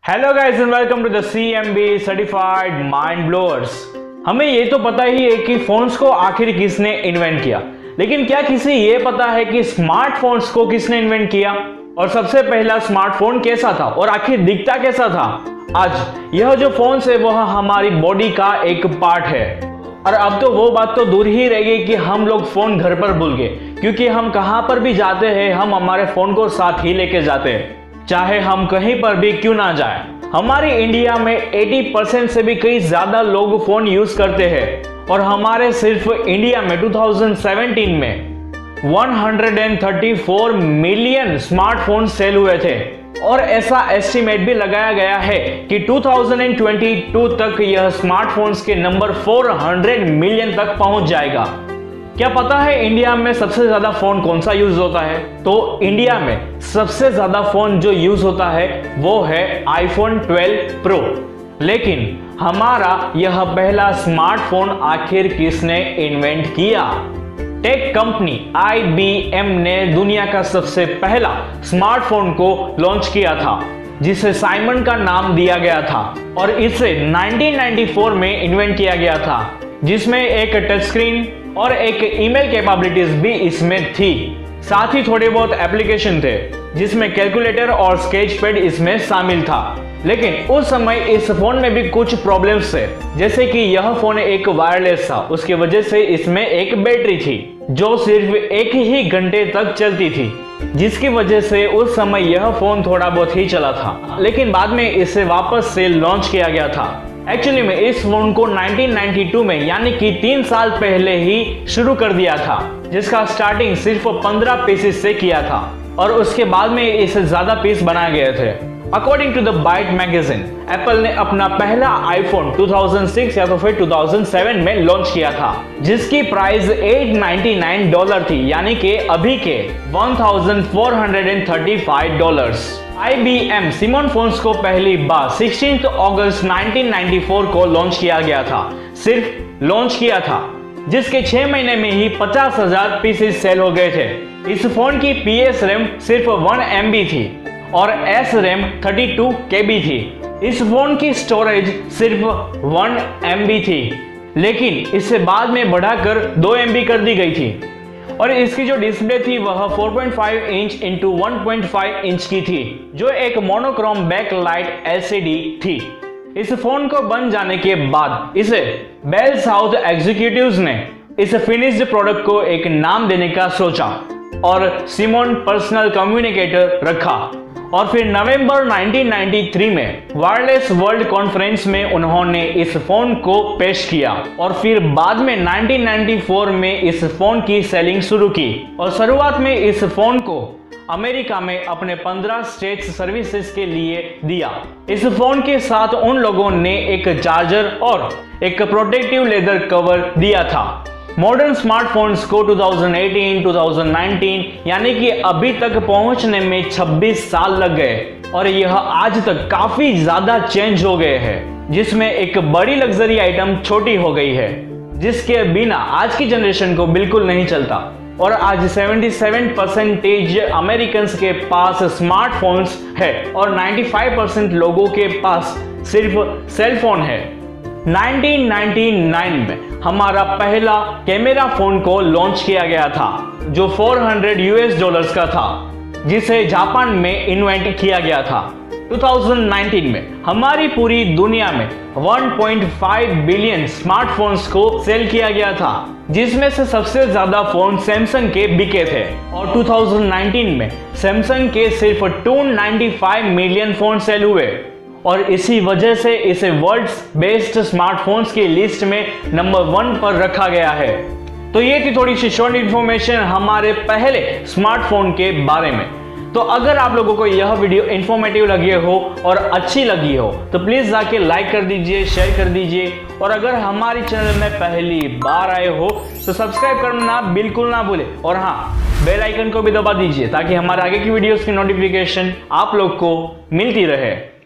Hello guys and welcome to the CMB certified mind blowers. हमें ये तो पता ही है कि फोन्स को आखिर किसने इन्वेंट किया, लेकिन क्या किसी ये पता है कि स्मार्टफोन्स को किसने इन्वेंट किया और सबसे पहला स्मार्टफोन कैसा था और आखिर दिखता कैसा था। आज यह जो फोन्स है वह हमारी बॉडी का एक पार्ट है। और अब तो वो बात तो दूर ही रह गई कि हम लोग फोन घर पर भूल गए, क्योंकि हम कहां पर भी जाते हैं हम हमारे फोन को साथ ही लेके जाते हैं, चाहे हम कहीं पर भी क्यों ना जाए। हमारे इंडिया में 80% से भी कई ज्यादा लोग फोन यूज करते हैं और हमारे सिर्फ इंडिया में 2017 में 134 मिलियन स्मार्टफोन सेल हुए थे और ऐसा एस्टिमेट भी लगाया गया है कि 2022 तक यह स्मार्टफोन्स के नंबर 400 मिलियन तक पहुंच जाएगा। क्या पता है इंडिया में सबसे ज्यादा फोन कौन सा यूज होता है? तो इंडिया में सबसे ज्यादा फोन जो यूज होता है वो है iPhone 12 Pro। लेकिन हमारा यह पहला स्मार्टफोन आखिर किसने इन्वेंट किया? टेक कंपनी IBM ने दुनिया का सबसे पहला स्मार्टफोन को लॉन्च किया था, जिसे साइमन का नाम दिया गया था और इसे 1994 में इन्वेंट किया गया था, जिसमें एक टच स्क्रीन और एक ईमेल कैपेबिलिटीज भी इसमें थी। साथ ही थोड़े बहुत एप्लीकेशन थे जिसमें कैलकुलेटर और स्केच पैड इसमें शामिल था। लेकिन उस समय इस फोन में भी कुछ प्रॉब्लम्स थे, जैसे कि यह फोन एक वायरलेस था, उसकी वजह से इसमें एक बैटरी थी जो सिर्फ 1 ही घंटे तक चलती थी, जिसकी वजह से उस समय यह फोन थोड़ा बहुत ही चला था। लेकिन बाद में इसे वापस से लॉन्च किया गया था। एक्चुअली में इस फोन को 1992 में यानी कि 3 साल पहले ही शुरू कर दिया था, जिसका स्टार्टिंग सिर्फ 15 पीसेस से किया था और उसके बाद में इसे ज्यादा पीस बनाए गए थे। According to the Byte magazine, Apple ने अपना पहला आईफोन 2006 या तो फिर 2007 में लॉन्च किया था, जिसकी प्राइस $899 थी, यानी कि अभी के $1435। IBM सिमोन फोन्स को पहली बार 16 अगस्त 1994 को लॉन्च किया गया था। सिर्फ लॉन्च किया था, जिसके 6 महीने में ही 50,000 पीसेस सेल हो गए थे। इस फोन की PS रैम सिर्फ 1 MB थी और S रैम 32 KB थी। इस फोन की स्टोरेज सिर्फ 1 MB थी, लेकिन इसे बाद में बढ़ाकर 2 MB कर दी गई थी और इसकी जो डिस्प्ले थी वह 4.5 इंच इंटू 1.5 इंच की थी, जो एक मोनोक्रोम बैकलाइट LCD थी। इस फोन को बन जाने के बाद इसे बेल साउथ एग्जीक्यूटिव्स ने इस फिनिश्ड प्रोडक्ट को एक नाम देने का सोचा और सिमोन पर्सनल कम्युनिकेटर रखा। और फिर नवंबर 1993 में वायरलेस वर्ल्ड कॉन्फ्रेंस में उन्होंने इस फोन को पेश किया और फिर बाद में 1994 में इस फोन की सेलिंग शुरू की। और शुरुआत में इस फोन को अमेरिका में अपने 15 स्टेट्स सर्विसेज के लिए दिया। इस फोन के साथ उन लोगों ने एक चार्जर और एक प्रोटेक्टिव लेदर कवर दिया था। मॉडर्न स्मार्टफोन्स को 2018, 2019 यानी कि अभी तक पहुंचने में 26 साल लग गए और यह आज तक काफी ज्यादा चेंज हो गए हैं, जिसमें एक बड़ी लग्जरी आइटम छोटी हो गई है, जिसके बिना आज की जनरेशन को बिल्कुल नहीं चलता। और आज 77% अमेरिकन्स के पास स्मार्टफोन्स है और 95% लोगों के पास सिर्फ सेलफोन है। 1999 में हमारा पहला कैमरा फोन को लॉन्च किया गया था, जो $400 का था, जिसे जापान में इन्वेंट किया गया था। 2019 में हमारी पूरी दुनिया में 1.5 बिलियन स्मार्टफोन्स को सेल किया गया था, जिसमें से सबसे ज्यादा फोन सैमसंग के बिके थे और 2019 में सैमसंग के सिर्फ 295 मिलियन फोन सेल हुए और इसी वजह से इसे वर्ल्ड्स बेस्ट स्मार्टफोन्स की लिस्ट में नंबर 1 पर रखा गया है। तो ये थी थोड़ी सी शॉर्ट इन्फॉर्मेशन हमारे पहले स्मार्टफोन के बारे में। तो अगर आप लोगों को यह वीडियो इंफॉर्मेटिव लगी हो और अच्छी लगी हो तो प्लीज जाके लाइक कर दीजिए, शेयर कर दीजिए और अगर हमारे चैनल में पहली बार आए हो तो सब्सक्राइब करना बिल्कुल ना भूले और हाँ, बेल आइकन को भी दबा दीजिए ताकि हमारे आगे की वीडियोस की नोटिफिकेशन आप लोग को मिलती रहे।